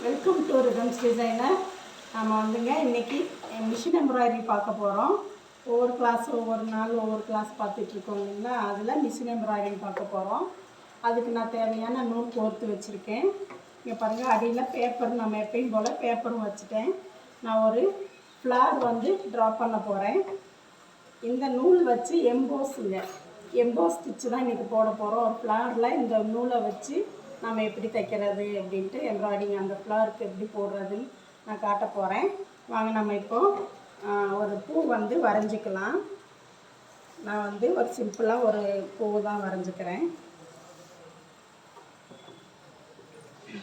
Welcome to rhythms designer. நம்ம வந்துங்க இன்றைக்கி மிஷின் எம்ப்ராய்டரி பார்க்க போகிறோம். ஒவ்வொரு நாள் ஒவ்வொரு கிளாஸ் பார்த்துட்ருக்கோம் இல்லைங்களா, அதில் மிஷின் எம்ப்ராய்டரி பார்க்க போகிறோம். அதுக்கு நான் தேவையான நூல் கோர்த்து வச்சுருக்கேன். இங்கே பாருங்கள், அடியில் பேப்பர் நம்ம எப்பயும் போல் பேப்பரும் வச்சுட்டேன். நான் ஒரு ஃப்ளார் வந்து ட்ரா பண்ண போகிறேன். இந்த நூல் வச்சு எம்போஸ் ஸ்டிச்சு தான் இன்றைக்கி போட போகிறோம். ஒரு ஃப்ளாரில் இந்த நூலை வச்சு நம்ம எப்படி தைக்கிறது அப்படின்ட்டு எம்ப்ராய்டிங் அந்த ஃப்ளாருக்கு எப்படி போடுறதுன்னு நான் காட்ட போகிறேன். வாங்க நம்ம இப்போது ஒரு பூ வந்து வரைஞ்சிக்கலாம். நான் வந்து ஒரு சிம்பிளாக ஒரு பூ தான் வரைஞ்சிக்கிறேன்.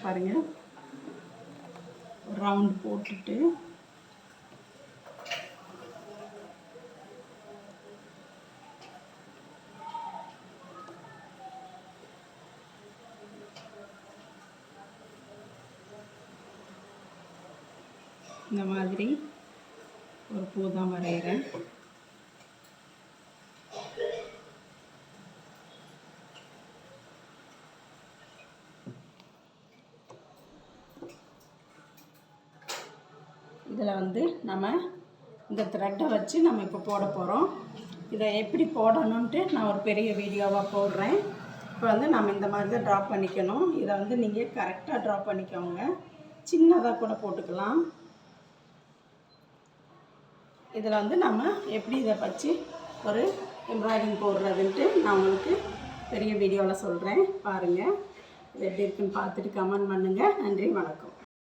பாருங்கள், ஒரு ரவுண்ட் போட்டுட்டு இந்த மாதிரி ஒரு பூ தான் வரைகிறேன். இதில் வந்து நம்ம இந்த த்ரெட்டை வச்சு நம்ம இப்போ போட போகிறோம். இதை எப்படி போடணுன்ட்டு நான் ஒரு பெரிய வீடியோவாக போடுறேன். இப்போ வந்து நம்ம இந்த மாதிரி தான் ட்ரா பண்ணிக்கணும். இதை வந்து நீங்கள் கரெக்டாக ட்ரா பண்ணிக்கோங்க. சின்னதாக கூட போட்டுக்கலாம். இதில் வந்து நம்ம எப்படி இதை வச்சு ஒரு எம்ப்ராய்டிங் போடுறதுன்ட்டு நான் உங்களுக்கு பெரிய வீடியோவில் சொல்கிறேன். பாருங்கள், இது எப்படி இருக்குன்னு பார்த்துட்டு கமெண்ட் பண்ணுங்கள். நன்றி, வணக்கம்.